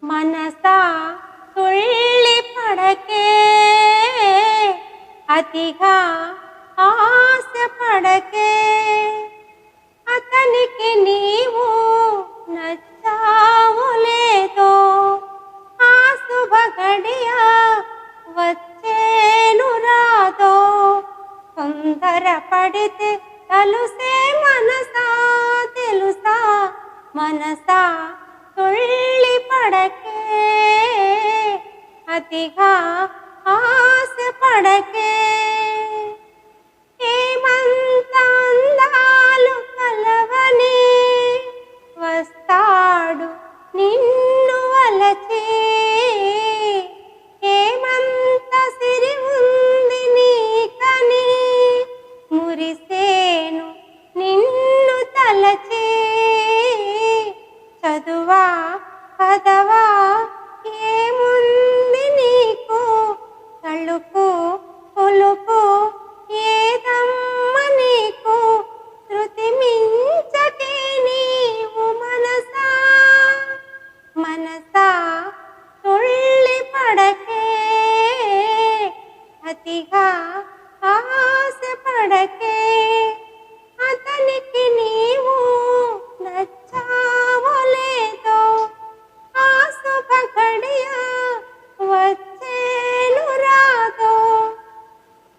మనసా తుళ్ళి పడకే, అతిగా ఆశ పడకే, అతనికి నీవు నచ్చావు లేదో, ఆ శుభ గడియ వచ్చేను రాదో, తొందర పడితే తలుసే మనసా తెలుసా, మనసా తుళ్ళి పడకే, అతిగా ఆశ పడకే. ఏమంత అందాలు కలవని వస్తాడు నిన్ను వలచి, ఏమంత సిరి ఉంది నీకని మురిసేను నిన్ను తలచి. చదువా పదవా ఏముంది నీకు తలుపు